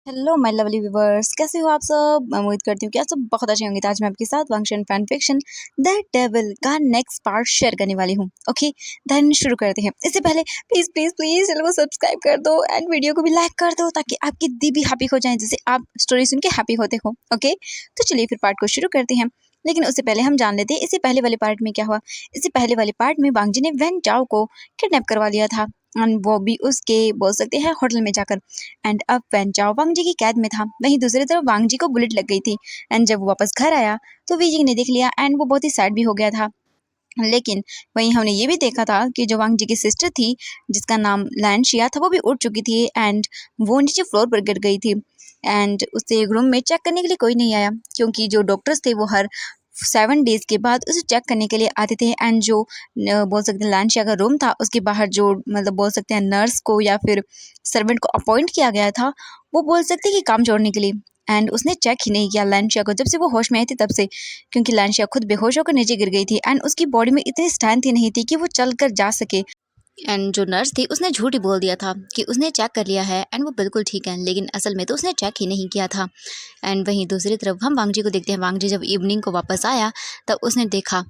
Hello my lovely viewers, कैसे हो आप सब। मैं उम्मीद करती हूँ कि आप सब बहुत अच्छे होंगे। तो आज मैं आपके साथ वांगशन फैन फिक्शन द डेविल का नेक्स्ट पार्ट शेयर करने वाली हूँ। ओके, देन शुरू करते हैं। इससे पहले प्लीज प्लीज प्लीज चैनल को सब्सक्राइब कर दो एंड वीडियो को भी लाइक कर दो ताकि आपकी दी भी हैप्पी हो जाए जैसे आप स्टोरी सुन के हैप्पी होते हो। ओके, तो चलिए फिर पार्ट को शुरू करते हैं। लेकिन उससे पहले हम जान लेते हैं इससे पहले वाले पार्ट में क्या हुआ। इससे पहले वाले पार्ट में वांग जी ने वैन चाओ को किडनैप करवा लिया था और वो भी उसके बोल सकते हैं होटल में जाकर। एंड अब वैन चाओ वांग जी की कैद में था। वहीं दूसरी तरफ वांग जी को बुलेट लग गई थी। एंड जब वो वापस घर आया तो वी जिंग ने देख लिया एंड वो बहुत ही सैड भी हो गया था। लेकिन वहीं हमने ये भी देखा था कि जो वांग जी की सिस्टर थी जिसका नाम लैनशिया था वो भी उड़ चुकी थी एंड वो नीचे फ्लोर पर गिर गई थी। एंड उसे एक रूम में चेक करने के लिए कोई नहीं आया क्योंकि जो डॉक्टर्स थे वो हर 7 डेज के बाद उसे चेक करने के लिए आते थे। एंड जो बोल सकते हैं लैंशिया का रूम था उसके बाहर जो मतलब बोल सकते हैं नर्स को या फिर सर्वेंट को अपॉइंट किया गया था वो बोल सकते हैं कि काम छोड़ने के लिए। एंड उसने चेक ही नहीं किया लैंशिया को जब से वो होश में आई थी तब से, क्योंकि लैंशिया खुद बेहोश होकर नीचे गिर गई थी एंड उसकी बॉडी में इतनी स्ट्रेंथ ही नहीं थी कि वो चल कर जा सके। एंड जो नर्स थी उसने झूठ ही बोल दिया था कि उसने चेक कर लिया है एंड वो बिल्कुल ठीक है, लेकिन असल में तो उसने चेक ही नहीं किया था। एंड वहीं दूसरी तरफ हम वांग जी को देखते हैं। वांग जी जब इवनिंग को वापस आया तब उसने देखा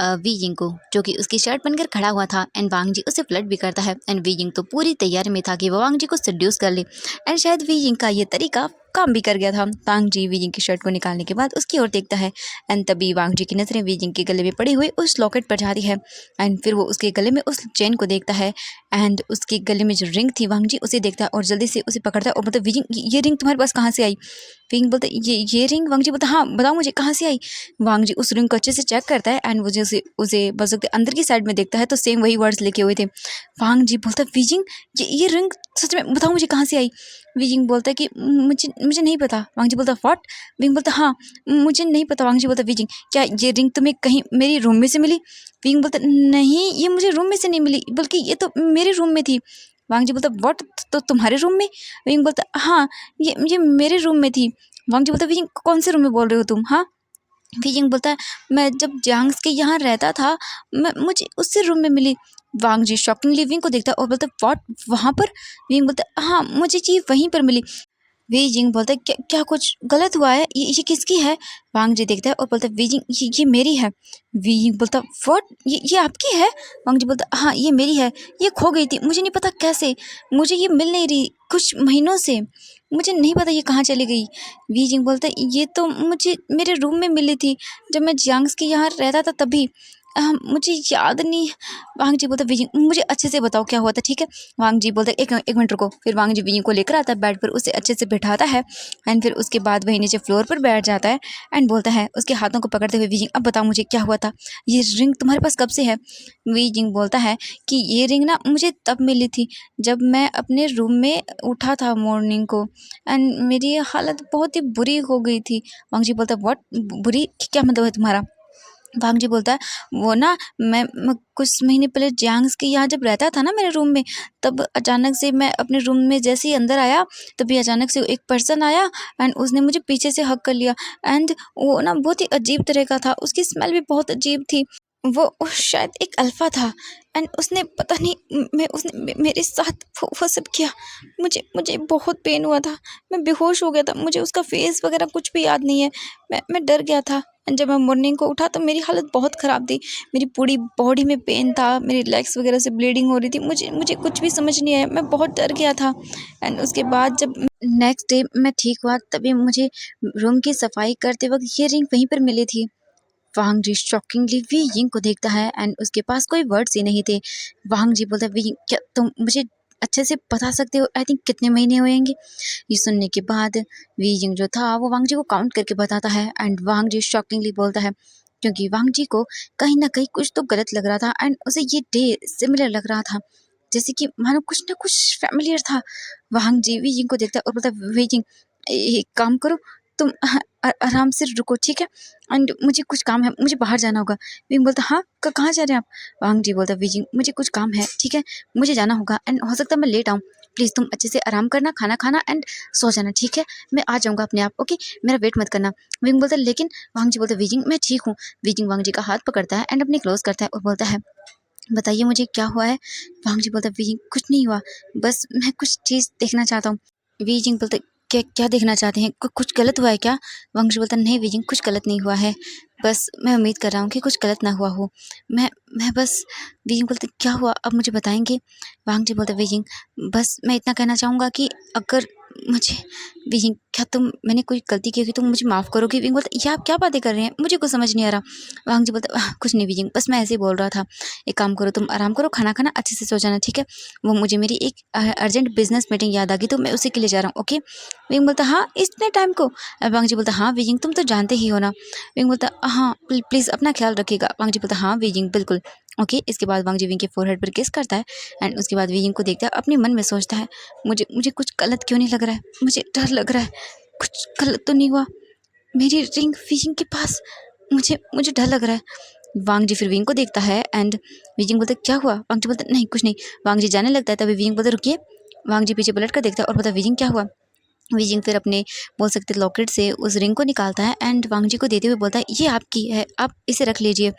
वी जिंग को जो कि उसकी शर्ट बनकर खड़ा हुआ था एंड वांग जी उसे फ्लर्ट भी करता है। एंड वी जिंग तो पूरी तैयारी में था कि वो वांग जी को सेड्यूस कर ले एंड शायद वी जिंग का ये तरीका काम भी कर गया था। वांग जी वी जिंग की शर्ट को निकालने के बाद उसकी ओर देखता है एंड तभी वांग जी की नजरें वी जिंग के गले में पड़ी हुई उस लॉकेट पर जाती है। एंड फिर वो उसके गले में उस चेन को देखता है एंड उसके गले में जो रिंग थी वांग जी उसे देखता है और जल्दी से उसे पकड़ता है और मतलब वी जिंग ये रिंग तुम्हारे पास कहाँ से आई। विंग बोलता है ये रिंग। वांग जी बोलता हाँ बताओ मुझे कहाँ से आई। वांग जी उस रिंग को अच्छे से चेक करता है एंड वो जैसे उसे बोल सकते अंदर की साइड में देखता है तो सेम वही वर्ड्स लिखे हुए थे। वांग जी बोलता है वीजिंग ये रिंग सच में बताओ मुझे कहाँ से आई। वीजिंग बोलता है कि मुझे मुझे नहीं पता। वांग जी बोलता व्हाट। विंग बोलता हाँ मुझे नहीं पता। वांग जी बोलता वीजिंग क्या ये रिंग तुम्हें कहीं मेरी रूम में से मिली। विंग बोलता नहीं ये मुझे रूम में से नहीं मिली बल्कि ये तो मेरे रूम में थी। वांग जी बोलता व्हाट तो तुम्हारे रूम में। विंग बोलता हाँ ये मेरे रूम में थी। वांग जी बोलता विजिंग कौन से रूम में बोल रहे हो तुम। हाँ विजिंग बोलता है मैं जब जांग्स के यहाँ रहता था मैं मुझे उससे रूम में मिली। वांग जी शॉकिंगली विंग को देखता है और बोलता है व्हाट वहाँ पर। विंग बोलता है हाँ मुझे ये वहीं पर मिली। वी जिंग बोलता है क्या क्या कुछ गलत हुआ है ये किसकी है। वांग जी देखता है और बोलता है वी जिंग ये मेरी है। वी जिंग बोलता व्हाट ये आपकी है। वांग जी बोलता हाँ ये मेरी है। ये खो गई थी मुझे नहीं पता कैसे मुझे ये मिल नहीं रही कुछ महीनों से मुझे नहीं पता ये कहाँ चली गई। वी जिंग बोलता है ये तो मुझे मेरे रूम में मिली थी जब मैं जियांग्स के यहाँ रहता था तभी। मुझे याद नहीं। वांग जी बोलता विजिंग मुझे अच्छे से बताओ क्या हुआ था ठीक है। वांग जी बोलता एक मिनट रुको। फिर वांग जी विजिंग को लेकर आता है बेड पर उसे अच्छे से बिठाता है एंड फिर उसके बाद वही नीचे फ्लोर पर बैठ जाता है एंड बोलता है उसके हाथों को पकड़ते हुए विजिंग अब बताओ मुझे क्या हुआ था। ये रिंग तुम्हारे पास कब से है। विजिंग बोलता है कि ये रिंग ना मुझे तब मिली थी जब मैं अपने रूम में उठा था मॉर्निंग को एंड मेरी हालत बहुत ही बुरी हो गई थी। वांग जी बोलता है व्हाट बुरी क्या मतलब है तुम्हारा। भांग जी बोलता है वो ना मैं कुछ महीने पहले जियांग्स के यहाँ जब रहता था ना मेरे रूम में तब अचानक से मैं अपने रूम में जैसे ही अंदर आया तभी अचानक से एक पर्सन आया एंड उसने मुझे पीछे से हक कर लिया एंड वो ना बहुत ही अजीब तरह का था उसकी स्मेल भी बहुत अजीब थी। वो शायद एक अल्फा था एंड उसने पता नहीं मैं उसने मेरे साथ वो सब किया। मुझे बहुत पेन हुआ था। मैं बेहोश हो गया था मुझे उसका फेस वगैरह कुछ भी याद नहीं है। मैं डर गया था। जब मैं मॉर्निंग को उठा तो मेरी हालत बहुत ख़राब थी। मेरी पूरी बॉडी में पेन था मेरी लेग्स वगैरह से ब्लीडिंग हो रही थी। मुझे मुझे कुछ भी समझ नहीं आया मैं बहुत डर गया था। एंड उसके बाद जब नेक्स्ट डे मैं ठीक हुआ तभी मुझे रूम की सफाई करते वक्त ये रिंग वहीं पर मिली थी। वांग जी शॉकिंगली वी यिंग को देखता है एंड उसके पास कोई वर्ड्स ही नहीं थे। वांग जी बोलता है वी क्या तुम मुझे अच्छे से बता सकते हो आई थिंक कितने महीने होंगे। ये सुनने के बाद वी यिंग जो था वो वांग जी को काउंट करके बताता है एंड वांग जी शॉकिंगली बोलता है क्योंकि वांग जी को कहीं ना कहीं कुछ तो गलत लग रहा था एंड उसे ये डे सिमिलर लग रहा था जैसे कि मानो कुछ ना कुछ फैमिलियर था। वांग जी वी यिंग को देखता है और बोलता है वी यिंग एक काम करो तुम आराम से रुको ठीक है एंड मुझे कुछ काम है मुझे बाहर जाना होगा। विंग बोलता हाँ कहाँ जा रहे हैं आप। वांग जी बोलता विजिंग मुझे कुछ काम है ठीक है मुझे जाना होगा एंड हो सकता है मैं लेट आऊँ। प्लीज़ तुम अच्छे से आराम करना खाना खाना एंड सो जाना ठीक है मैं आ जाऊँगा अपने आप ओके मेरा वेट मत करना। विंग बोलता लेकिन वांग जी बोलता विजिंग मैं ठीक हूँ। विजिंग वांग जी का हाथ पकड़ता है एंड अपनी क्लोज करता है और बोलता है बताइए मुझे क्या हुआ है। वांग जी बोलता विजिंग कुछ नहीं हुआ बस मैं कुछ चीज़ देखना चाहता हूँ। विजिंग बोलता क्या क्या देखना चाहते हैं? कुछ गलत हुआ है क्या? वंश बोलता नहीं विजिंग, कुछ गलत नहीं हुआ है। बस मैं उम्मीद कर रहा हूँ कि कुछ गलत ना हुआ हो। मैं बस विजिंग बोलते क्या हुआ अब मुझे बताएँगे? वांग जी बोलते विजिंग बस मैं इतना कहना चाहूँगा कि अगर मुझे विजिंग क्या मैंने कोई गलती की होगी तो मुझे माफ़ करोगे? विजिंग बोलता ये आप क्या बातें कर रहे हैं? मुझे कुछ समझ नहीं आ रहा। वांग जी बोलता कुछ नहीं विजिंग बस मैं ऐसे ही बोल रहा था। एक काम करो तुम आराम करो, खाना खाना, अच्छे से सो जाना, ठीक है? वो मुझे मेरी एक अर्जेंट बिज़नेस मीटिंग याद आ गई तो मैं उसी के लिए जा रहा हूँ, ओके? विंग बोलता हाँ इतने टाइम को? वांग जी बोलता हाँ विजिंग तुम तो जानते ही हो ना। विंग बोलता हाँ प्लीज़ अपना ख्याल रखिएगा। वांग जी बोलता हाँ विजिंग बिल्कुल, ओके। इसके बाद वांग जी विंग के फोरहेड पर किस करता है एंड उसके बाद विजिंग को देखता है, अपने मन में सोचता है मुझे मुझे कुछ गलत क्यों नहीं लग रहा है, मुझे डर लग रहा है, कुछ गलत तो नहीं हुआ मेरी रिंग विजिंग के पास, मुझे मुझे डर लग रहा है। वांग जी फिर विंग को देखता है एंड विजिंग बोलता क्या हुआ? वांग जी बोलता नहीं कुछ नहीं। वांग जी जाने लगता है तभी विजिंग बोलता रुकिए। वांग जी पीछे पलट कर देखता है और बोलता विजिंग क्या हुआ? विजिंग फिर अपने बोल सकते लॉकेट से उस रिंग को निकालता है एंड वांग जी को देते हुए बोलता है ये आपकी है, आप इसे रख लीजिए,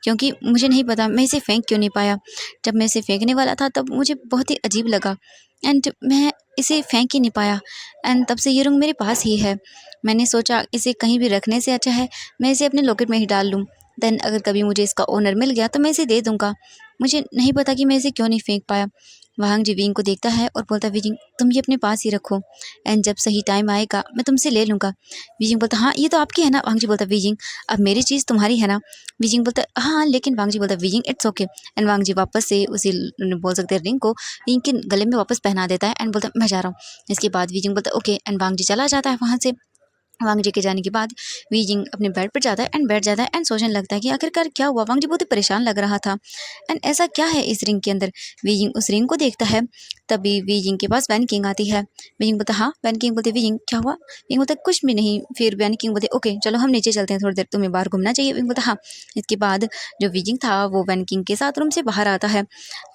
क्योंकि मुझे नहीं पता मैं इसे फेंक क्यों नहीं पाया। जब मैं इसे फेंकने वाला था तब मुझे बहुत ही अजीब लगा एंड मैं इसे फेंक ही नहीं पाया एंड तब से ये रिंग मेरे पास ही है। मैंने सोचा इसे कहीं भी रखने से अच्छा है मैं इसे अपने लॉकेट में ही डाल लूँ, देन अगर कभी मुझे इसका ओनर मिल गया तो मैं इसे दे दूँगा। मुझे नहीं पता कि मैं इसे क्यों नहीं फेंक पाया। वांग जी विंग को देखता है और बोलता है विजिंग तुम ये अपने पास ही रखो एंड जब सही टाइम आएगा मैं तुमसे ले लूँगा। विजिंग बोलता हाँ ये तो आपकी है ना। वांग जी बोलता विजिंग अब मेरी चीज़ तुम्हारी है ना। विजिंग बोलता हाँ लेकिन वांग जी बोलता विजिंग इट्स ओके एंड वांग जी वापस से उसी बोल सकते हैं रिंग को विंग के गले में वापस पहना देता है एंड बोलता मैं जा रहा हूँ। इसके बाद विजिंग बोलता ओके एंड वांग जी चला जाता है वहाँ से। वांग जी के जाने के बाद वीजिंग अपने बेड पर जाता है एंड बैठ जाता है एंड सोचने लगता है कि आखिरकार क्या हुआ। वांग जी बहुत ही परेशान लग रहा था एंड ऐसा क्या है इस रिंग के अंदर। वीजिंग उस रिंग को देखता है तभी वीजिंग के पास वैन किंग आती है। वीजिंग बोलता हाँ। वैन किंग बोलते वीजिंग क्या हुआ? विंग बोलता कुछ भी नहीं। फिर वैन किंग बोलते ओके चलो हम नीचे चलते हैं थोड़ी देर, तुम्हें बाहर घूमना चाहिए। विंग बोलता हाँ। इसके बाद जो वीजिंग था वो वैन किंग के साथ रूम से बाहर आता है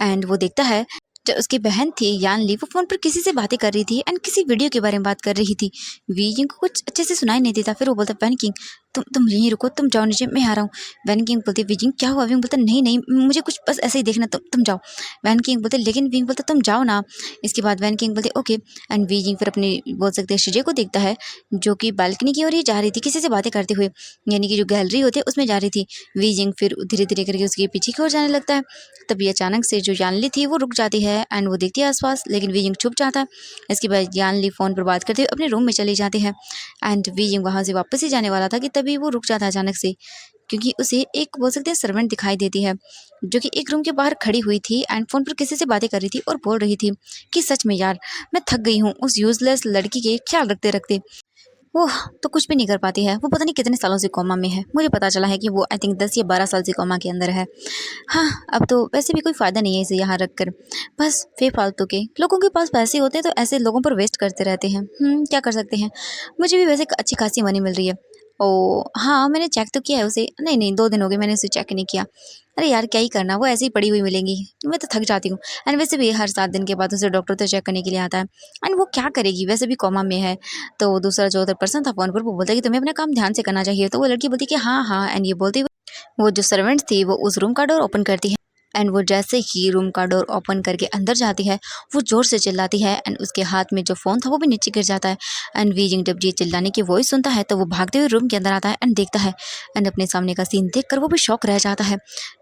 एंड वो देखता है जो उसकी बहन थी यान ली वो फ़ोन पर किसी से बातें कर रही थी एंड किसी वीडियो के बारे में बात कर रही थी। वीजिंग को कुछ अच्छे से सुनाई नहीं देता। फिर वो बोलता वैन किंग तुम यहीं रुको, तुम जाओ नीचे, मैं आ रहा हूँ। वैन किंग बोलती विजिंग क्या हुआ? विंग बोलता नहीं नहीं मुझे कुछ बस ऐसे ही देखना, तुम जाओ। वैन किंग बोलते लेकिन विंग बोलता तुम जाओ ना। इसके बाद वैन किंग बोलते ओके एंड वीजिंग फिर अपने बोल सकते हैं शिजे को देखता है जो कि बालकनी की ओर ही जा रही थी किसी से बातें करते हुए, यानी कि जो गैलरी होती है उसमें जा रही थी। वीजिंग फिर धीरे धीरे करके उसके पीछे की ओर जाने लगता है। तभी अचानक से जो यानली थी वो रुक जाती है एंड वो देखती है आसपास, लेकिन वीजिंग छुप जाता है। इसके बाद यानली फ़ोन पर बात करते हुए अपने रूम में चली जाती है एंड वीजिंग वहाँ से वापस ही जाने वाला था कि तभी वो रुक जाता है अचानक से, क्योंकि उसे एक बोल सकते हैं सर्वेंट दिखाई देती है जो कि एक रूम के बाहर खड़ी हुई थी एंड फ़ोन पर किसी से बातें कर रही थी और बोल रही थी कि सच में यार मैं थक गई हूँ उस यूजलेस लड़की के ख्याल रखते रखते। वो तो कुछ भी नहीं कर पाती है, वो पता नहीं कितने सालों से कोमा में है। मुझे पता चला है कि वो आई थिंक 10 या 12 साल से कोमा के अंदर है। हाँ, अब तो वैसे भी कोई फ़ायदा नहीं है इसे यहाँ रख कर। बस बेफालतू के लोगों के पास पैसे होते हैं तो ऐसे लोगों पर वेस्ट करते रहते हैं। क्या कर सकते हैं। मुझे भी वैसे अच्छी खासी मनी मिल रही है। ओह! हाँ, मैंने चेक तो किया है उसे। नहीं, नहीं 2 दिन हो गए मैंने उसे चेक नहीं किया। अरे यार क्या ही करना, वो ऐसे ही पड़ी हुई मिलेंगी। मैं तो थक जाती हूँ एंड वैसे भी हर 7 दिन के बाद उसे डॉक्टर तो चेक करने के लिए आता है एंड वो क्या करेगी, वैसे भी कोमा में है। तो दूसरा जो अदर पर्सन था फ़ोन पर वो बोलता है कि तुम्हें अपना काम ध्यान से करना चाहिए। तो वो लड़की बोलती है कि हाँ, हाँ एंड ये बोलते हुए वो जो सर्वेंट थी वो उस रूम का डोर ओपन करती है एंड वो जैसे ही रूम का डोर ओपन करके अंदर जाती है वो ज़ोर से चिल्लाती है एंड उसके हाथ में जो फ़ोन था वो भी नीचे गिर जाता है एंड वीजिंग जब ये चिल्लाने की वॉइस सुनता है तो वो भागते हुए रूम के अंदर आता है एंड देखता है एंड अपने सामने का सीन देखकर वो भी शॉक रह जाता है।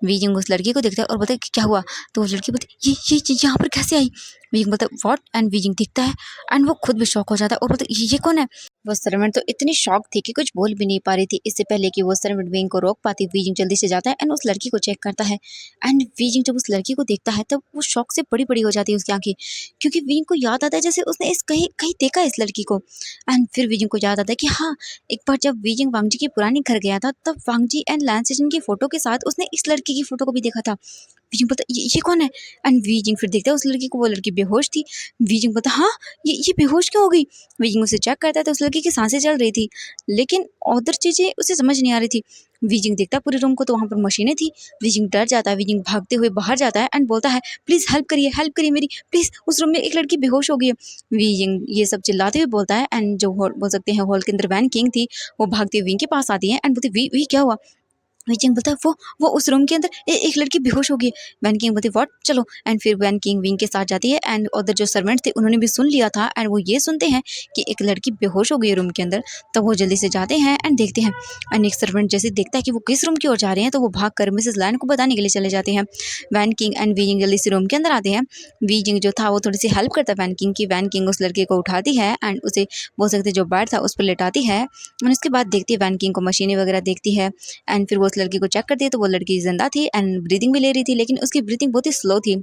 वीजिंग उस लड़की को देखता है और बोलता है कि क्या हुआ? तो वो लड़की बोलती है ये यहाँ पर कैसे आई? वीजिंग बोलता है व्हाट एंड वीजिंग दिखता है एंड वो खुद भी शॉक हो जाता है और बोलता है ये कौन है? वो सर्वेंट तो इतनी शॉक थी कि कुछ बोल भी नहीं पा रही थी। इससे पहले कि वो सर्वेंट विंग को रोक पाती वीजिंग जल्दी से जाता है एंड उस लड़की को चेक करता है एंड वीजिंग जब उस लड़की को देखता है तब वो शॉक से बड़ी बड़ी हो जाती है उसकी आंखें, क्योंकि वीजिंग को याद आता है जैसे उसने इस कहीं कहीं देखा है इस लड़की को एंड फिर वीजिंग को याद आता है कि हाँ एक बार जब वीजिंग वांगजी के पुराने घर गया था तब वांगजी एंड लैंसेजन की फोटो के साथ उसने इस लड़की की फोटो को भी देखा था। वीजिंग बोलता ये कौन है? एंड वीजिंग फिर देखता है उस लड़की को, वो लड़की बेहोश थी। वीजिंग बोलता हाँ ये बेहोश क्यों हो गई? वीजिंग उसे चेक करता है तो उस लड़की की सांसें चल रही थी लेकिन अदर चीज़ें उसे समझ नहीं आ रही थी। वीजिंग देखता पूरे रूम को तो वहाँ पर मशीनें थी। वीजिंग डर जाता है, वीजिंग भागते हुए बाहर जाता है एंड बोलता है प्लीज़ हेल्प करिए मेरी, प्लीज़ उस रूम में एक लड़की बेहोश हो गई है। वीजिंग ये सब चिल्लाते हुए बोलता है एंड जो हॉल बोल सकते हैं हॉल के अंदर वैन किंग थी वो भागती हुई विंग के पास आती है एंड बोलती वी वी क्या हुआ? वैन किंग बोलता है वो उस रूम के अंदर एक लड़की बेहोश हो गई है। वैन किंग बोलती है व्हाट, चलो। एंड फिर वैन किंग विंग के साथ जाती है एंड उधर जो सर्वेंट थे उन्होंने भी सुन लिया था एंड वो ये सुनते हैं कि एक लड़की बेहोश हो गई है रूम के अंदर। तो वो जल्दी से जाते हैं एंड देखते हैं एंड एक सर्वेंट जैसे देखता है कि वो किस रूम की ओर जा रहे हैं तो वो भाग कर मिसेस लैंड को बताने के लिए चले जाते हैं। वैन किंग एंड वी जिंग जल्दी से रूम के अंदर आते हैं। वी जिंग जो था वो थोड़ी सी हेल्प करता है वैन किंग की। वैन किंग उस लड़के को उठाती है एंड उसे बोल सकते जो बेड था उस पर लेटाती है एंड उसके बाद देखती है वैन किंग को मशीनें वगैरह देखती है एंड फिर वो उस लड़की को चेक करती है तो वो लड़की जिंदा थी एंड ब्रीदिंग भी ले रही थी, लेकिन उसकी ब्रीदिंग बहुत ही स्लो थी।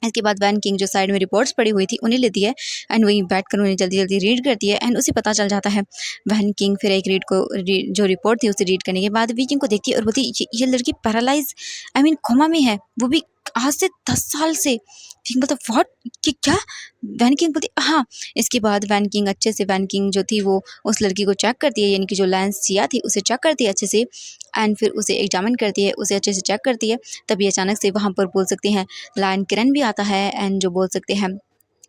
इसके बाद वैन किंग जो साइड में रिपोर्ट्स पड़ी हुई थी उन्हें लेती है एंड वहीं बैठकर उन्हें जल्दी जल्दी रीड करती है एंड उसे पता चल जाता है। वैन किंग फिर एक जो रिपोर्ट थी उसे रीड करने के बाद वी किंग को देखती है और बोलती है ये लड़की पैरालाइज आई मीन कोमा में है, वो भी आज से 10 साल से। किंग बोलता व्हाट, कि क्या? वैन किंग बोलती हाँ। इसके बाद वैन किंग अच्छे से वैन किंग जो थी वो उस लड़की को चेक करती है, यानी कि जो लैंस सिया थी उसे चेक करती है अच्छे से एंड फिर उसे एग्जामिन करती है, उसे अच्छे से चेक करती है। तभी अचानक से वहाँ पर बोल सकते हैं लायन किरण भी आता है एंड जो बोल सकते हैं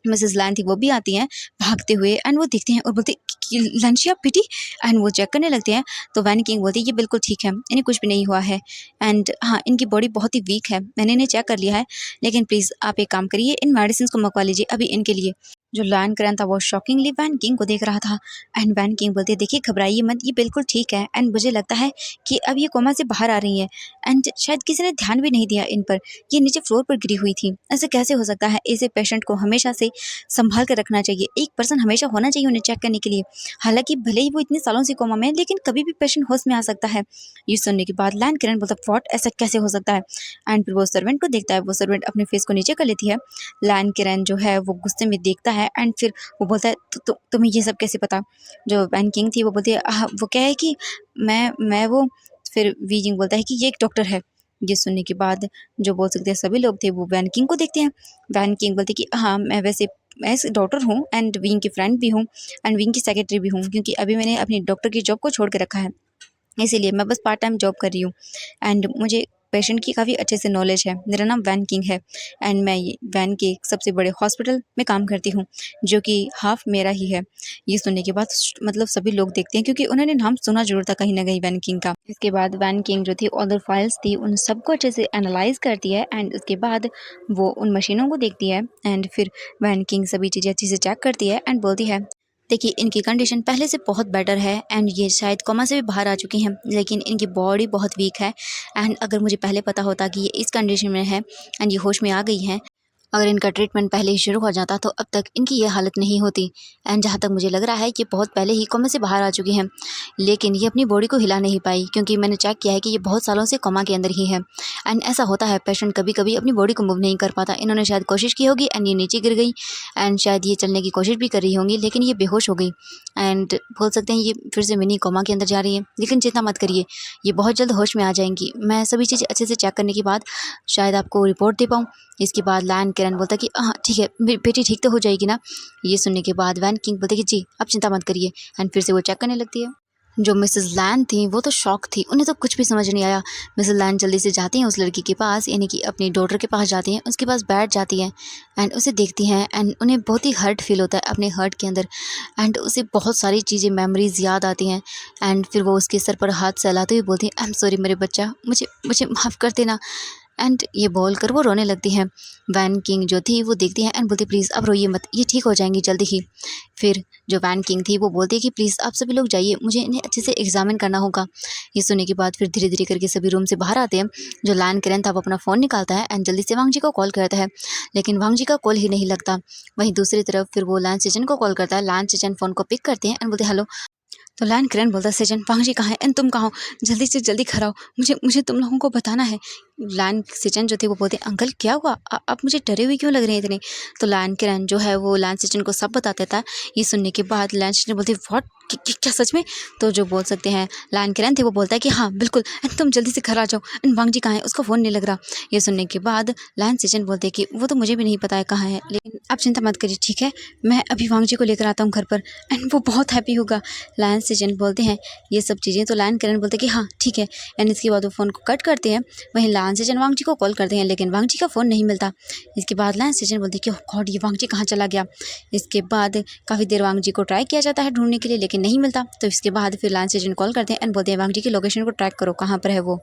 मिसेस लैन थी वो भी आती हैं भागते हुए एंड वो देखते हैं और बोलते लंशिया पिटी एंड वो चेक करने लगते हैं। तो वैन किंग बोलती है ये बिल्कुल ठीक है, इन्हें कुछ भी नहीं हुआ है एंड हाँ इनकी बॉडी बहुत ही वीक है, मैंने इन्हें चेक कर लिया है, लेकिन प्लीज़ आप एक काम करिए इन मेडिसिन को मंगवा लीजिए अभी इनके लिए। जो लायन करन था वो शॉकिंगली वैन किंग को देख रहा था एंड वैन किंग बोलते देखिए घबराइए मत, ये बिल्कुल ठीक है एंड मुझे लगता है कि अब ये कोमा से बाहर आ रही है एंड शायद किसी ने ध्यान भी नहीं दिया इन पर, ये नीचे फ्लोर पर गिरी हुई थी, ऐसे कैसे हो सकता है? ऐसे पेशेंट को हमेशा से संभाल कर रखना चाहिए, एक पर्सन हमेशा होना चाहिए उन्हें चेक करने के लिए। हालांकि भले ही वो इतने सालों से कोमा में है लेकिन कभी भी पेशेंट होश में आ सकता है। ये सुनने के बाद लैन किरण बोलता व्हाट, ऐसा कैसे हो सकता है? एंड फिर वो सर्वेंट को देखता है, वो सर्वेंट अपने फेस को नीचे कर लेती है। लैन किरण जो है वो गुस्से में देखता है एंड फिर वो बोलता है तुम्हें ये सब कैसे पता? जो वैन किंग थी वो बोलती है वो क्या है कि मैं वो, फिर वी जिंग बोलता है कि ये एक डॉक्टर है। ये सुनने के बाद जो बोल सकते हैं सभी लोग थे वो वैन किंग को देखते हैं। वैन किंग बोलती कि हाँ मैं डॉक्टर हूँ एंड विंग की फ्रेंड भी हूँ एंड विंग की सेक्रेटरी भी हूँ, क्योंकि अभी मैंने अपनी डॉक्टर की जॉब को छोड़ के रखा है, इसीलिए मैं बस पार्ट टाइम जॉब कर रही हूँ एंड मुझे पेशेंट की काफ़ी अच्छे से नॉलेज है। मेरा नाम वैन किंग है एंड मैं ये वैन के एक सबसे बड़े हॉस्पिटल में काम करती हूँ जो कि हाफ मेरा ही है। ये सुनने के बाद मतलब सभी लोग देखते हैं क्योंकि उन्होंने नाम सुना जरूर था कहीं ना कहीं वैन किंग का। इसके बाद वैन किंग जो थी अदर फाइल्स थी उन सबको अच्छे से एनालाइज करती है एंड उसके बाद वो उन मशीनों को देखती है एंड फिर वैन किंग सभी चीज़ें अच्छे से चेक करती है एंड बोलती है देखिए इनकी कंडीशन पहले से बहुत बेटर है एंड ये शायद कोमा से भी बाहर आ चुकी हैं, लेकिन इनकी बॉडी बहुत वीक है एंड अगर मुझे पहले पता होता कि ये इस कंडीशन में है एंड ये होश में आ गई हैं, अगर इनका ट्रीटमेंट पहले ही शुरू हो जाता तो अब तक इनकी ये हालत नहीं होती। एंड जहाँ तक मुझे लग रहा है ये बहुत पहले ही कोमा से बाहर आ चुकी हैं, लेकिन ये अपनी बॉडी को हिला नहीं पाई क्योंकि मैंने चेक किया है कि ये बहुत सालों से कोमा के अंदर ही है एंड ऐसा होता है पेशेंट कभी कभी अपनी बॉडी को मूव नहीं कर पाता। इन्होंने शायद कोशिश की होगी एंड ये नीचे गिर गई एंड शायद ये चलने की कोशिश भी कर रही होंगी लेकिन ये बेहोश हो गई एंड बोल सकते हैं ये फिर से मिनी कोमा के अंदर जा रही है। लेकिन चिंता मत करिए, ये बहुत जल्द होश में आ जाएंगी, मैं सभी चीज़ें अच्छे से चेक करने के बाद शायद आपको रिपोर्ट दे पाऊँ। इसके बाद लैन किरण बोलता कि हाँ ठीक है मेरी बेटी ठीक तो हो जाएगी ना। ये सुनने के बाद वैन किंग बोलते कि जी आप चिंता मत करिए एंड फिर से वो चेक करने लगती है। जो मिसेस लैन थी वो तो शॉक थी, उन्हें तो कुछ भी समझ नहीं आया। मिसेस लैन जल्दी से जाती हैं उस लड़की के पास, यानी कि अपनी डॉटर के पास जाती हैं, उसके पास बैठ जाती हैं एंड उसे देखती हैं एंड उन्हें बहुत ही हर्ट फील होता है अपने हर्ट के अंदर एंड उसे बहुत सारी चीज़ें मेमोरीज याद आती हैं एंड फिर वो उसके सर पर हाथ सहलाते हुए बोलती हैं आई एम सॉरी मेरे बच्चा, मुझे मुझे माफ़ कर देना एंड ये बोलकर वो रोने लगती हैं। वैन किंग जो थी वो देखती हैं एंड बोलती प्लीज़ अब रोइए मत, ये ठीक हो जाएंगी जल्दी ही। फिर जो वैन किंग थी वो बोलती है कि प्लीज़ आप सभी लोग जाइए, मुझे इन्हें अच्छे से एग्जामिन करना होगा। ये सुनने के बाद फिर धीरे धीरे करके सभी रूम से बाहर आते हैं। जो लैन किरण था वो अपना फ़ोन निकालता है एंड जल्दी से वांग जी को कॉल करता है, लेकिन वांग जी का कॉल ही नहीं लगता। वहीं दूसरी तरफ फिर वो लैन सेजन को कॉल करता है। लैन सेजन फ़ोन को पिक करते हैं एंड बोलते हेलो। तो लैन किरण बोलता सेजन वांग जी कहाँ है एंड तुम कहाँ हो, जल्दी से जल्दी घर आओ, मुझे मुझे तुम लोगों को बताना है। लैन सेजन जो थे वो बोलते अंकल क्या हुआ, आप मुझे डरे हुए क्यों लग रहे हैं इतने? तो लैन किरण जो है वो लैन सेजन को सब बता देता है। ये सुनने के बाद लैन सेजन बोलते व्हाट, क्या सच में? तो जो बोल सकते हैं लैन किरण थे वो बोलता है कि हाँ बिल्कुल एंड तुम जल्दी से घर आ जाओ एंड वांग जी कहाँ है, उसका फ़ोन नहीं लग रहा। ये सुनने के बाद लैन सेजन बोलते कि वो तो मुझे भी नहीं पता है कहाँ है, लेकिन आप चिंता मत करिए ठीक है, मैं अभी वांग जी को लेकर आता हूँ घर पर एंड वो बहुत हैप्पी होगा। लैन सेजन बोलते हैं ये सब चीज़ें, तो लैन किरण बोलते कि हाँ ठीक है एंड इसके बाद वो फ़ोन को कट करते हैं। वहीं लैन सेजन वांग जी को कॉल करते हैं लेकिन वांग जी का फ़ोन नहीं मिलता। इसके बाद लैन सेजन बोलते कि गॉड ये वांग जी कहाँ चला गया। इसके बाद काफ़ी देर वांग जी को ट्राई किया जाता है ढूंढने के लिए लेकिन नहीं मिलता। तो इसके बाद फिर लैन सेजन कॉल करते हैं एंड बोलते हैं वांग जी की लोकेशन को ट्रैक करो कहाँ पर है वो।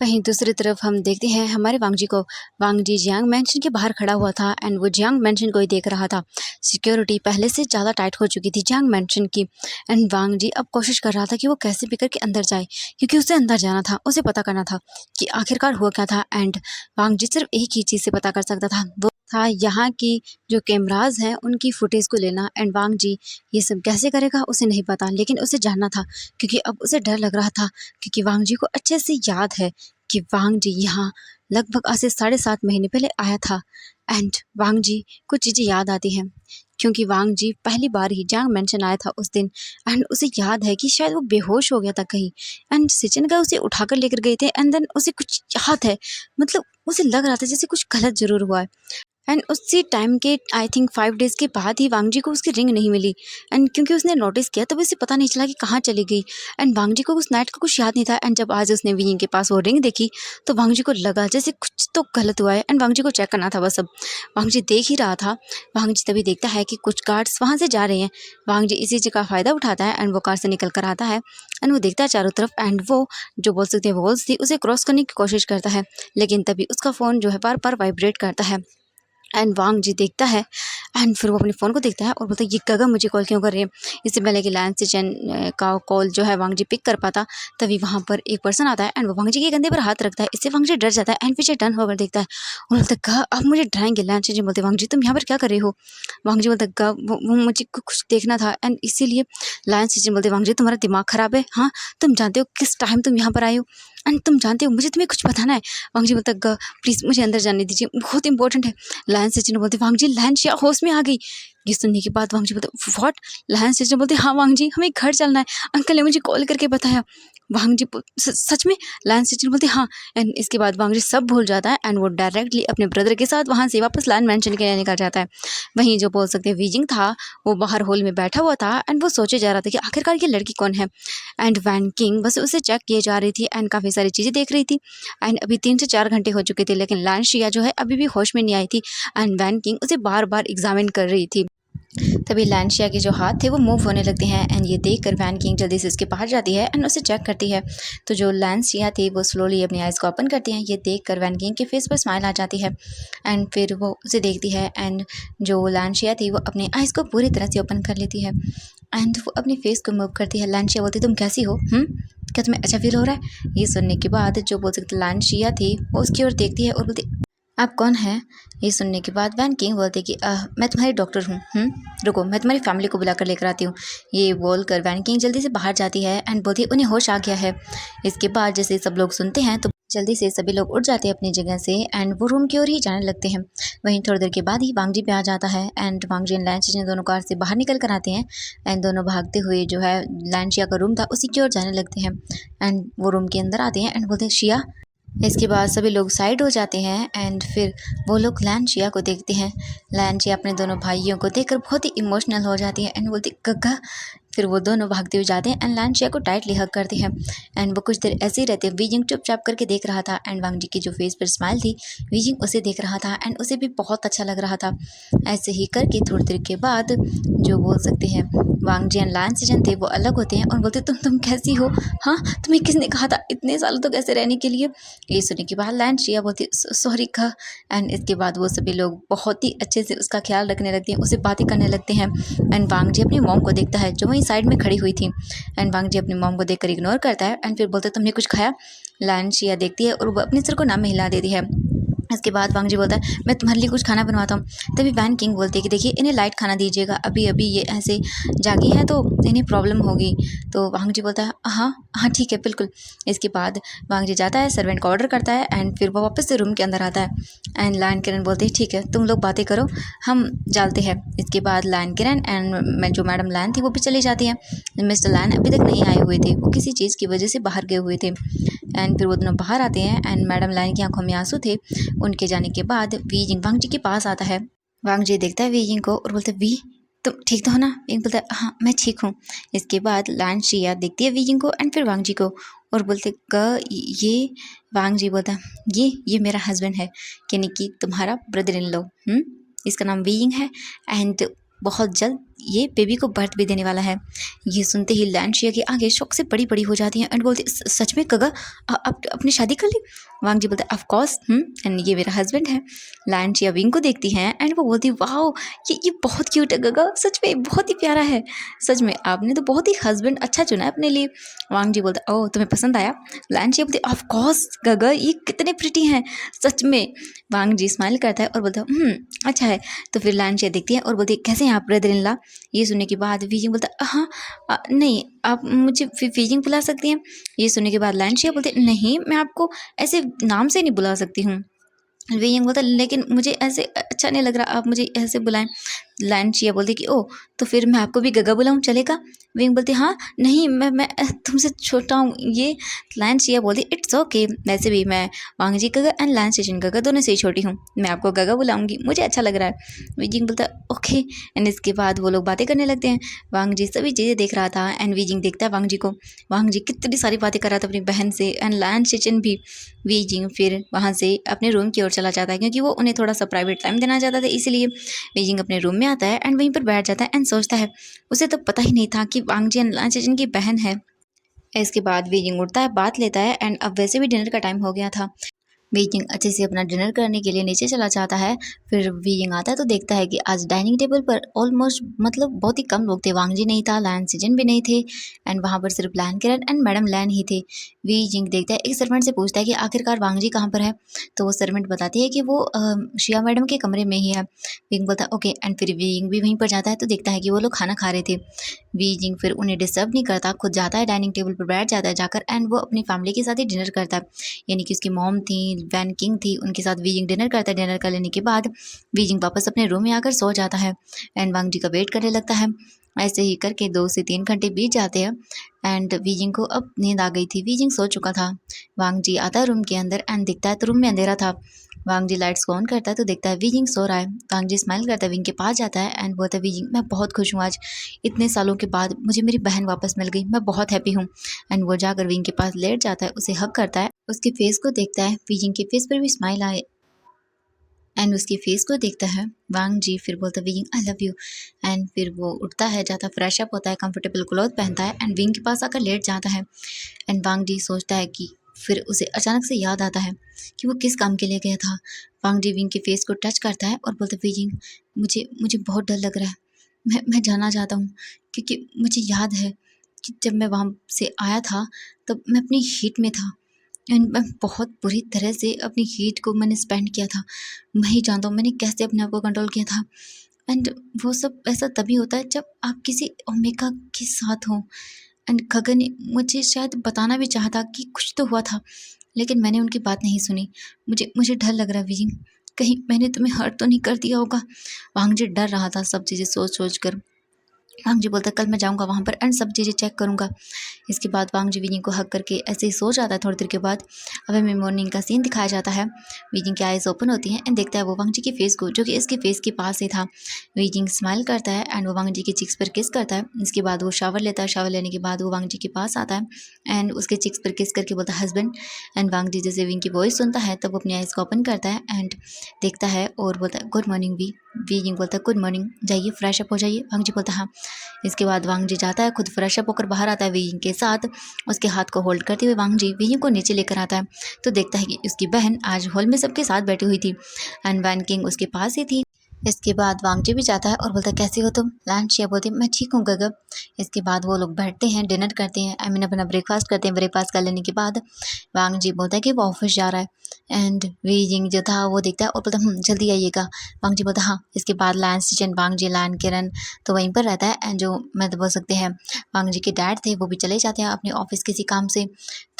वहीं दूसरी तरफ हम देखते हैं हमारे वांग जी को। वांग जी जियांग मैंशन के बाहर खड़ा हुआ था एंड वो जियांग मैंशन को ही देख रहा था। सिक्योरिटी पहले से ज़्यादा टाइट हो चुकी थी जियांग मैंशन की एंड वांग जी अब कोशिश कर रहा था कि वो कैसे भी करके अंदर जाए, क्योंकि उसे अंदर जाना था, उसे पता करना था कि आखिरकार हुआ क्या था। एंड वांग जी सिर्फ एक ही चीज़ से पता कर सकता था, वो था यहाँ की जो कैमराज हैं उनकी फुटेज को लेना। एंड वांग जी ये सब कैसे करेगा उसे नहीं पता, लेकिन उसे जानना था क्योंकि अब उसे डर लग रहा था, क्योंकि वांग जी को अच्छे से याद है कि वांग जी यहाँ लगभग आज से 7.5 महीने पहले आया था। एंड वांग जी कुछ चीज़ें याद आती हैं, क्योंकि वांग जी पहली बार ही जियांग मैंशन आया था उस दिन। एंड उसे याद है कि शायद वो बेहोश हो गया था कहीं एंड सिचन का उसे उठाकर लेकर गए थे एंड देन उसे कुछ याद है, मतलब उसे लग रहा था जैसे कुछ गलत ज़रूर हुआ है। एंड उसी टाइम के आई थिंक 5 डेज़ के बाद ही वांग जी को उसकी रिंग नहीं मिली एंड क्योंकि उसने नोटिस किया तब उसे पता नहीं चला कि कहाँ चली गई। एंड वांग जी को उस नाइट का कुछ याद नहीं था एंड जब आज उसने विंग के पास वो रिंग देखी तो वांग जी को लगा जैसे कुछ तो गलत हुआ है एंड वांग जी को चेक करना था बस। अब वांग जी देख ही रहा था। वांग जी तभी देखता है कि कुछ गार्ड्स वहाँ से जा रहे हैं। वांग जी इसी चीज़ का फ़ायदा उठाता है एंड वो कार से निकल कर आता है एंड वो देखता है चारों तरफ एंड वो जो बोल सकते हैं वॉल्स थी उसे क्रॉस करने की कोशिश करता है, लेकिन तभी उसका फ़ोन जो है बार बार वाइब्रेट करता है। एंड वांग जी देखता है एंड फिर वो अपने फ़ोन को देखता है और बोलता है ये गगन मुझे कॉल क्यों कर रही है। इससे पहले कि लैंस चैन का कॉल जो है वांग जी पिक कर पाता तभी वहाँ पर एक पर्सन आता है एंड वो वांग जी के कंधे पर हाथ रखता है। इससे वांग जी डर जाता है एंड पीछे टर्न होकर देखता है और बोलता है गा आप मुझे डराएंगे। लैंस जी बोलते वांग जी तुम यहाँ पर क्या कर रहे हो। वांग जी बोलता है गा वो मुझे कुछ देखना था एंड इसीलिए। लैंस जी बोलते वांग जी तुम्हारा दिमाग ख़राब है, हाँ तुम जानते हो किस टाइम तुम यहाँ पर आए हो एंड तुम जानते हो मुझे तुम्हें कुछ बताना है। वांग जी बोलता है प्लीज़ मुझे अंदर जाने दीजिए, बहुत इंपॉर्टेंट है। लायन सचिन बोलते वांग जी लायन शिया होश में आ गई। ये सुनने के बाद वांग जी बोलते व्हाट। लायन सचिन बोलते हाँ वांग जी हमें घर चलना है, अंकल ने मुझे कॉल करके बताया। वांग जी सच में। लायन सचिन बोलते हाँ। एंड इसके बाद वांग जी सब भूल जाता है एंड वो डायरेक्टली अपने ब्रदर के साथ वहाँ से वापस लायन मैंशन के लिए निकल जाता है। वहीं जो बोल सकते हैं वीजिंग था वो बाहर हॉल में बैठा हुआ था एंड वो सोचे जा रहा था कि आखिरकार ये लड़की कौन है। एंड वैन किंग बस उसे चेक किए जा रही थी एंड काफ़ी सारी चीज़ें देख रही थी एंड अभी 3 से 4 घंटे हो चुके थे, लेकिन लायन शिया जो है अभी भी होश में नहीं आई थी एंड वैन किंग उसे बार बार एग्जामिन कर रही थी। तभी लैंशिया के जो हाथ थे वो मूव होने लगते हैं एंड ये देखकर वैन किंग जल्दी से उसके पास जाती है एंड उसे चेक करती है। तो जो लैंशिया थी वो स्लोली अपनी आइज़ को ओपन करती हैं। ये देखकर वैन किंग के फेस पर स्माइल आ जाती है एंड फिर वो उसे देखती है एंड जो लैंशिया थी वो अपनी आइज़ को पूरी तरह से ओपन कर लेती है एंड वो अपने फेस को मूव करती है। लैंशिया बोलती तुम कैसी हो, क्या तुम्हें अच्छा फील हो रहा है। ये सुनने के बाद जो बोल सकते लैंशिया थी वो उसकी ओर देखती है और बोलती आप कौन हैं। ये सुनने के बाद वैन किंग बोलते कि मैं तुम्हारी डॉक्टर हूँ, रुको मैं तुम्हारी फैमिली को बुला कर लेकर आती हूँ। ये बोलकर वैन किंग जल्दी से बाहर जाती है एंड बोलती उन्हें होश आ गया है। इसके बाद जैसे सब लोग सुनते हैं तो जल्दी से सभी लोग उठ जाते हैं अपनी जगह से एंड वो रूम की ओर ही जाने लगते हैं। वहीं थोड़ी देर के बाद ही वांग जी पे आ जाता है एंड वांग जी एंड लैंशिया दोनों कार से बाहर निकल कर आते हैं एंड दोनों भागते हुए जो है लैंशिया का रूम था उसी की ओर जाने लगते हैं एंड वो रूम के अंदर आते हैं एंड बोलते हैं शिया। इसके बाद सभी लोग साइड हो जाते हैं एंड फिर वो लोग लैंशिया को देखते हैं। लैंशिया अपने दोनों भाइयों को देखकर बहुत ही इमोशनल हो जाती है एंड बोलती गग्गा। फिर वो दोनों भागते हुए जाते हैं एंड लैंशिया को टाइटली हग करते हैं एंड वो कुछ देर ऐसे ही रहते हैं। वीजिंग चुपचाप करके देख रहा था एंड वांग जी की जो फेस पर स्माइल थी वीजिंग उसे देख रहा था एंड उसे भी बहुत अच्छा लग रहा था। ऐसे ही करके थोड़ी देर के बाद जो बोल सकते हैं वांग जी एंड लैंशिया थे वो अलग होते हैं और बोलते तुम कैसी हो, हाँ तुम्हें किसने कहा था इतने सालों तो कैसे रहने के लिए। ये सुनने के बाद लैंशिया बोलती सॉरी का एंड इसके बाद वो सभी लोग बहुत ही अच्छे से उसका ख्याल रखने लगते हैं, उसे बातें करने लगते हैं एंड वांग जी अपनी मॉम को देखता है जो वहीं साइड में खड़ी हुई थी एंड वांग जी अपनी मॉम को देखकर इग्नोर करता है एंड फिर बोलते तुमने कुछ खाया। लैंशिया देखती है और वो अपने सिर को ना में हिला देती है। इसके बाद वांग जी बोलता है मैं तुम्हारे लिए कुछ खाना बनवाता हूँ। तभी वैन किंग बोलते हैं कि देखिए इन्हें लाइट खाना दीजिएगा, अभी अभी ये ऐसे जागी है तो इन्हें प्रॉब्लम होगी। तो वांग जी बोलता है हाँ हाँ ठीक है बिल्कुल। इसके बाद वांग जी जाता है सर्वेंट को ऑर्डर करता है एंड फिर वो वापस से रूम के अंदर आता है एंड लायन किरण बोलते हैं ठीक है तुम लोग बातें करो हम जाते हैं। इसके बाद लायन किरण एंड जो मैडम लायन थी वो भी चली जाती है। मिस्टर लायन अभी तक नहीं आए हुए थे, वो किसी चीज़ की वजह से बाहर गए हुए थे एंड फिर वो दोनों बाहर आते हैं एंड मैडम लायन की आंखों में आंसू थे। उनके जाने के बाद वी जिंग वांग जी के पास आता है। वांग जी देखता है वी जिंग को और बोलते वी तुम ठीक तो हो ना। विंग बोलता है हाँ मैं ठीक हूँ। इसके बाद लान शिया देखती है वी जिंग को एंड फिर वांग जी को और बोलते ये। वांग जी बोलता है ये मेरा हस्बैंड है, यानी कि तुम्हारा ब्रदर इन लॉ। इसका नाम वी जिंग है एंड बहुत जल्द ये बेबी को बर्थ भी देने वाला है। ये सुनते ही लैंशिया की आंखें शौक से बड़ी बड़ी हो जाती हैं एंड बोलती सच में गगा अब अपनी शादी कर ली। वांग जी बोलते ऑफ कोर्स एंड ये मेरा हस्बैंड है। लैंशिया विंग को देखती हैं एंड वो बोलती वाओ ये बहुत क्यूट है गगा, सच में बहुत ही प्यारा है। सच में आपने तो बहुत ही हस्बैंड अच्छा चुना है अपने लिए। वांग जी बोलते ओह तुम्हें पसंद आया। लैंशिया बोलती ऑफ कोर्स गगा ये कितने प्रिटी हैं सच में। वांग जी स्माइल करता है और बोलता अच्छा है। तो फिर लैंशिया देखती है और बोलती है कैसे हैं आप ब्रदर इन लॉ। ये सुनने के बाद वीजिंग बोलता हाँ नहीं आप मुझे वीजिंग बुला सकती हैं। ये सुनने के बाद लैंशिया बोलते नहीं मैं आपको ऐसे नाम से नहीं बुला सकती हूँ। वीजिंग बोलता लेकिन मुझे ऐसे अच्छा नहीं लग रहा आप मुझे ऐसे बुलाएं। लैंशिया बोलती कि ओ तो फिर मैं आपको भी गगा बुलाऊं चलेगा। विंग बोलती हाँ नहीं मैं तुमसे छोटा हूँ ये। लैंशिया बोलती इट्स ओके वैसे भी मैं वांग जी गगा एंड लैंशिया गगा दोनों से ही छोटी हूँ, मैं आपको गगा बुलाऊंगी मुझे अच्छा लग रहा है। विजिंग बोलता ओके एंड इसके बाद वो लोग बातें करने लगते हैं। वांग जी सभी चीज़ें देख रहा था एंड विजिंग देखता है वांग जी को। वांग जी कितनी सारी बातें कर रहा था अपनी बहन से एंड लैंशिया भी। विजिंग फिर वहाँ से अपने रूम की ओर चला जाता है क्योंकि वो उन्हें थोड़ा सा प्राइवेट टाइम देना चाहता था, इसीलिए बीजिंग अपने रूम में आता है एंड वहीं पर बैठ जाता है एंड सोचता है उसे तो पता ही नहीं था कि वांग जी लांचेजन की बहन है। इसके बाद बीजिंग उठता है बात लेता है एंड अब वैसे भी डिनर का टाइम हो गया था। बीजिंग अच्छे से अपना डिनर करने के लिए नीचे चला जाता है। फिर बीजिंग आता है तो देखता है कि आज डाइनिंग टेबल पर ऑलमोस्ट मतलब बहुत ही कम लोग थे। वांग जी नहीं था, लैन सीजन भी नहीं थे एंड वहाँ पर सिर्फ लैन किरण एंड मैडम लैन ही थे। बीजिंग देखता है एक सर्वेंट से पूछता है कि आखिरकार वांग जी कहाँ पर है। तो वो सर्वेंट बताती है कि वो शिया मैडम के कमरे में ही है। बीजिंग बोलता है ओके एंड फिर बीजिंग भी वहीं पर जाता है तो देखता है कि वो लोग खाना खा रहे थे। बीजिंग फिर उन्हें डिस्टर्ब नहीं करता, खुद जाता है डाइनिंग टेबल पर बैठ जाता है जाकर एंड वो अपनी फैमिली के साथ ही डिनर करता है। यानी कि उसकी मॉम थी, वैन किंग थी, उनके साथ बीजिंग डिनर करता है। डिनर कर लेने के बाद बीजिंग वापस अपने रूम में आकर सो जाता है एंड वांग जी का वेट करने लगता है। ऐसे ही करके 2 से 3 घंटे बीत जाते हैं एंड बीजिंग को अब नींद आ गई थी, बीजिंग सो चुका था। वांग जी आता है रूम के अंदर एंड दिखता है तो रूम में अंधेरा था। वांग जी लाइट्स को ऑन करता है तो देखता है बीजिंग सो रहा है। वांग जी स्माइल करता है, विंग के पास जाता है एंड बोलता है बीजिंग मैं बहुत खुश हूँ, आज इतने सालों के बाद मुझे मेरी बहन वापस मिल गई, मैं बहुत हैप्पी हूँ। एंड वो जाकर विंग के पास लेट जाता है, उसे हग करता है, उसके फेस को देखता है, बीजिंग के फेस पर भी स्माइल आए एंड उसके फेस को देखता है। वांग जी फिर बोलता है wing I love you and फिर वो उठता है, जाता फ्रेश अप होता है, कंफर्टेबल क्लॉथ पहनता है एंड विंग के पास आकर लेट जाता है। एंड वांग जी सोचता है कि फिर उसे अचानक से याद आता है कि वो किस काम के लिए गया था। वांग जी विंग के फेस को टच करता है और बोलता है विंग मुझे मुझे बहुत डर लग रहा है, मैं जाना चाहता हूँ क्योंकि मुझे याद है कि जब मैं वहाँ से आया था तब मैं अपनी हीट में था एंड मैं बहुत बुरी तरह से अपनी हीट को मैंने स्पेंड किया था। मैं ही जानता हूँ मैंने कैसे अपने आप को कंट्रोल किया था एंड वो सब ऐसा तभी होता है जब आप किसी ओमेगा के साथ हों। एंड गगन ने मुझे शायद बताना भी चाहा था कि कुछ तो हुआ था, लेकिन मैंने उनकी बात नहीं सुनी। मुझे मुझे डर लग रहा है विजिंग, कहीं मैंने तुम्हें हर्ट तो नहीं कर दिया होगा। वांग जी डर रहा था सब चीज़ें सोच सोच कर। वांग जी बोलता है कल मैं जाऊँगा वहाँ पर एंड सब चीज़ें चेक करूँगा। इसके बाद वांग जी विजिंग को हग करके ऐसे ही सो जाता है। थोड़ी देर के बाद अब हमें मॉर्निंग का सीन दिखाया जाता है। विजिंग की आइज़ ओपन होती हैं एंड देखता है वो वांग जी के फेस को, जो कि इसके फेस के पास ही था। विजिंग स्माइल करता है एंड वो वांग जी के चिक्स पर किस करता है। इसके बाद वो शावर लेता है, शावर लेने के बाद वो वांग जी के पास आता है एंड उसके चिक्स पर किस करके बोलता है हस्बैंड। एंड वांग जी जैसे विंग की वॉइस सुनता है तब वो अपनी आइज़ को ओपन करता है एंड देखता है और बोलता है गुड मॉर्निंग वी। विजिंग बोलता है गुड मॉर्निंग, जाइए फ्रेश अप हो जाइए। वांग जी बोलता है हाँ। इसके बाद वांग जी जाता है, खुद फ्रेश अप होकर बाहर आता है विजिंग के साथ। उसके हाथ को होल्ड करते हुए वांग जी विजिंग को नीचे लेकर आता है तो देखता है कि उसकी बहन आज हॉल में सबके साथ बैठी हुई थी एंड वैन किंग उसके पास ही थी। इसके बाद वांग जी भी जाता है और बोलता है कैसी हो तुम। लैंशिया बोलती है मैं ठीक हूँ गगब। इसके बाद वो लोग बैठते हैं, डिनर करते हैं, आई मीन अपना ब्रेकफास्ट करते हैं। ब्रेकफास्ट कर लेने के बाद वांग जी बोलता है कि वो ऑफिस जा रहा है एंड वीजिंग जो था वो देखता है और बोलता है जल्दी आइएगा। वांग जी बोलता है हाँ। इसके बाद लैन सिचन, वांग जी, लैन किरण तो वहीं पर रहता है एंड जो मैं तो बोल सकते हैं वांग जी के डैड थे वो भी चले जाते हैं अपने ऑफिस किसी काम से।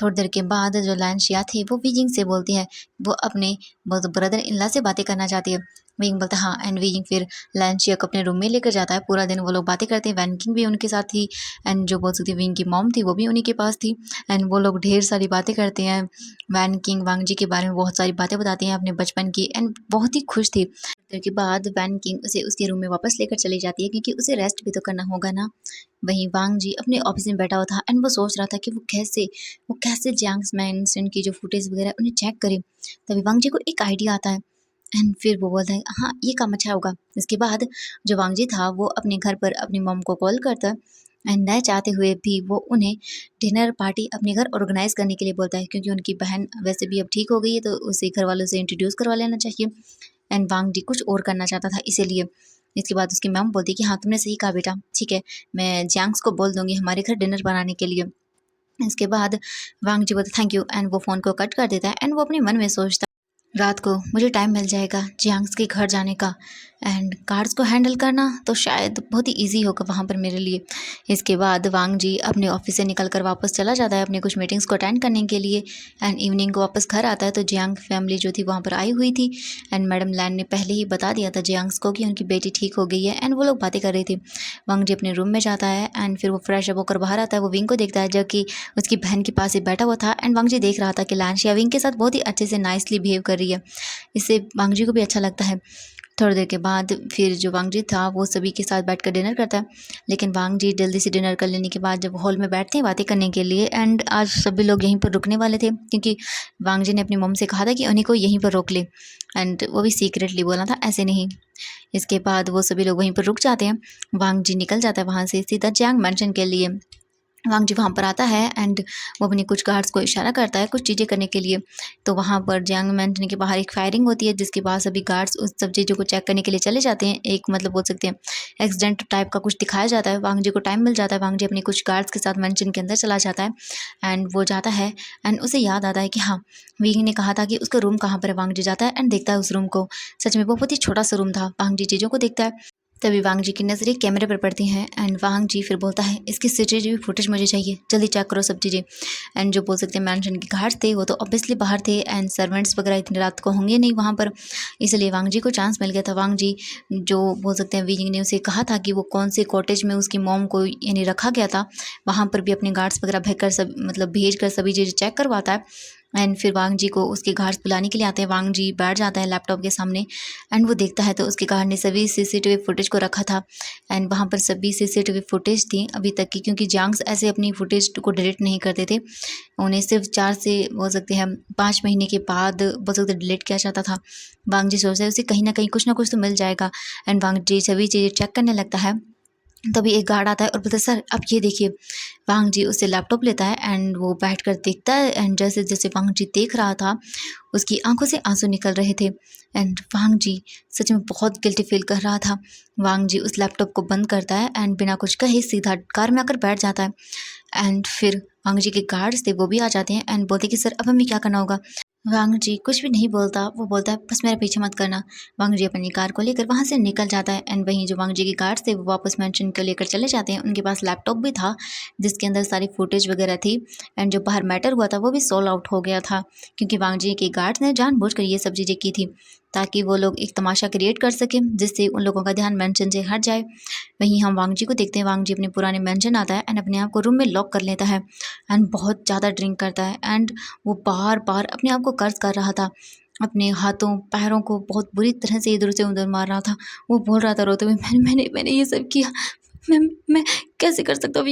थोड़ी देर के बाद जो लैंशिया थी वो वीजिंग से बोलती है, वो अपने ब्रदर इन लॉ से बातें करना चाहती है। विंग बोलता है हाँ एंड विंग फिर लैंशिया को अपने रूम में लेकर जाता है। पूरा दिन वो लोग बातें करते हैं, वैन किंग भी उनके साथ थी एंड जो बोल सकती है विंग की मॉम थी वो भी उन्हीं के पास थी एंड वो लोग ढेर सारी बातें करते हैं। वैन किंग वांग जी के बारे में बहुत सारी बातें बताती हैं अपने बचपन की एंड बहुत ही खुश थी। देर के बाद वैन किंग उसे उसके रूम में वापस लेकर चली जाती है क्योंकि उसे रेस्ट भी तो करना होगा ना। वहीं वांग जी अपने ऑफिस में बैठा हुआ था एंड वो सोच रहा था कि वो कैसे जियांग मैनसन की जो फुटेज वगैरह उन्हें चेक करे। तभी वांग जी को एक आइडिया आता है एंड फिर वो बोलता है हाँ ये काम अच्छा होगा। इसके बाद जो वांग जी था वो अपने घर पर अपनी मॉम को कॉल करता है एंड न चाहते हुए भी वो उन्हें डिनर पार्टी अपने घर ऑर्गेनाइज करने के लिए बोलता है, क्योंकि उनकी बहन वैसे भी अब ठीक हो गई है तो उसे घर वालों से इंट्रोड्यूस करवा लेना चाहिए। एंड वांग जी कुछ और करना चाहता था इसीलिए। इसके बाद उसकी मैम बोलती है कि हाँ तुमने सही कहा बेटा, ठीक है मैं जियांग्स को बोल दूंगी हमारे घर डिनर बनाने के लिए। इसके बाद वांग जी बोलते थैंक यू एंड वो फ़ोन को कट कर देता है एंड वो अपने मन में सोचता रात को मुझे टाइम मिल जाएगा जियांग्स के घर जाने का एंड कार्ड्स को हैंडल करना तो शायद बहुत ही इजी होगा वहाँ पर मेरे लिए। इसके बाद वांग जी अपने ऑफिस से निकल कर वापस चला जाता है अपने कुछ मीटिंग्स को अटेंड करने के लिए एंड इवनिंग को वापस घर आता है तो जियांग फैमिली जो थी वहाँ पर आई हुई थी एंड मैडम लैन ने पहले ही बता दिया था जियांग्स को कि उनकी बेटी ठीक हो गई है एंड वो लोग बातें कर रहे थे। वांग जी अपने रूम में जाता है एंड फिर वो फ्रेश अप होकर बाहर आता है, वो विंग को देखता है जो कि उसकी बहन के पास ही बैठा हुआ था एंड वांग जी देख रहा था कि लैनशिया विंग के साथ बहुत ही अच्छे से नाइसली बिहेव कर रही है। इससे वांग जी को भी अच्छा लगता है। थोड़ी देर के बाद फिर जो वांग जी था वो सभी के साथ बैठकर डिनर करता है, लेकिन वांग जी जल्दी से डिनर कर लेने के बाद जब हॉल में बैठते हैं बातें करने के लिए एंड आज सभी लोग यहीं पर रुकने वाले थे क्योंकि वांग जी ने अपनी मम्मी से कहा था कि उन्हीं को यहीं पर रोक ले एंड वो भी सीक्रेटली बोला था ऐसे नहीं। इसके बाद वो सभी लोग वहीं पर रुक जाते हैं। वांग जी निकल जाता है वहाँ से सीधा जियांग मैंशन के लिए। वांग जी वहाँ पर आता है एंड वो अपने कुछ गार्ड्स को इशारा करता है कुछ चीज़ें करने के लिए। तो वहाँ पर जियांग मैंशन के बाहर एक फायरिंग होती है जिसके बाद सभी गार्ड्स उस सब चीज़ों को चेक करने के लिए चले जाते हैं। एक मतलब बोल सकते हैं एक्सीडेंट टाइप का कुछ दिखाया जाता है। वांग जी को टाइम मिल जाता है, वांग जी अपने कुछ गार्ड्स के साथ मैंशन के अंदर चला जाता है एंड वो जाता है एंड उसे याद आता है कि हाँ विंग ने कहा था कि उसका रूम कहाँ पर है। वांग जी जाता है एंड देखता है उस रूम को, सच में वो बहुत ही छोटा सा रूम था। वांग जी चीज़ों को देखता है, तभी वांग जी की नज़रें कैमरे पर पड़ती हैं एंड वांग जी फिर बोलता है इसकी सीसीटीवी फुटेज मुझे चाहिए, जल्दी चेक करो सब चीज़ें। एंड जो बोल सकते हैं मैंशन के गार्ड थे वो तो ऑब्वियसली बाहर थे एंड सर्वेंट्स वगैरह इतनी रात को होंगे नहीं वहाँ पर, इसलिए वांग जी को चांस मिल गया था। वांग जी जो बोल सकते हैं विंग ने उसे कहा था कि वो कौन से कॉटेज में उसकी मॉम को यानी रखा गया था, वहाँ पर भी अपने गार्ड्स वगैरह भेजकर सब मतलब भेज कर सभी चीज़ें चेक करवाता है एंड फिर वांग जी को उसके गार्ड्स बुलाने के लिए आते हैं। वांग जी बैठ जाता है लैपटॉप के सामने एंड वो देखता है तो उसके गार्ड ने सभी सीसीटीवी फुटेज को रखा था एंड वहाँ पर सभी सीसीटीवी फुटेज थी अभी तक की, क्योंकि जियांग्स ऐसे अपनी फुटेज को डिलीट नहीं करते थे, उन्हें सिर्फ 4 से बोल सकते हैं 5 महीने के बाद बोल सकते डिलीट किया जाता था। वांग जी सोचते हैं उसे कहीं ना कुछ तो मिल जाएगा एंड वांग जी सभी चीज़ें चेक करने लगता है। तभी एक गार्ड आता है और बोलता है सर अब ये देखिए। वांग जी उससे लैपटॉप लेता है एंड वो बैठकर देखता है एंड जैसे जैसे वांग जी देख रहा था उसकी आंखों से आंसू निकल रहे थे एंड वांग जी सच में बहुत गिल्टी फील कर रहा था। वांग जी उस लैपटॉप को बंद करता है एंड बिना कुछ कहे सीधा कार में आकर बैठ जाता है एंड फिर वांग जी के गार्ड्स थे वो भी आ जाते हैं एंड बोलते कि सर अब हमें क्या करना होगा। वांग जी कुछ भी नहीं बोलता, वो बोलता है बस मेरा पीछे मत करना। वांग जी अपनी कार को लेकर वहाँ से निकल जाता है एंड वहीं जो वांग जी के गार्ड्स थे वो वापस मैंशन को लेकर चले जाते हैं। उनके पास लैपटॉप भी था जिसके अंदर सारी फुटेज वगैरह थी एंड जो बाहर मैटर हुआ था वो भी सोल्ड आउट हो गया था, क्योंकि वांग जी के गार्ड्स ने जानबूझकर ये सब चीज़ें की थी ताकि वो लोग एक तमाशा क्रिएट कर सकें जिससे उन लोगों का ध्यान मैंशन से हट जाए। वहीं हम वांग जी को देखते हैं, वांग जी अपने पुराने मैंशन आता है एंड अपने आप को रूम में लॉक कर लेता है एंड बहुत ज़्यादा ड्रिंक करता है एंड वो बार बार अपने आप को कर्ज कर रहा था, अपने हाथों पैरों को बहुत बुरी तरह से इधर से उधर मार रहा था। वो बोल रहा था रोते हुए मैंने मैंने मैंने ये सब किया, मैं कैसे कर सकता हूँ।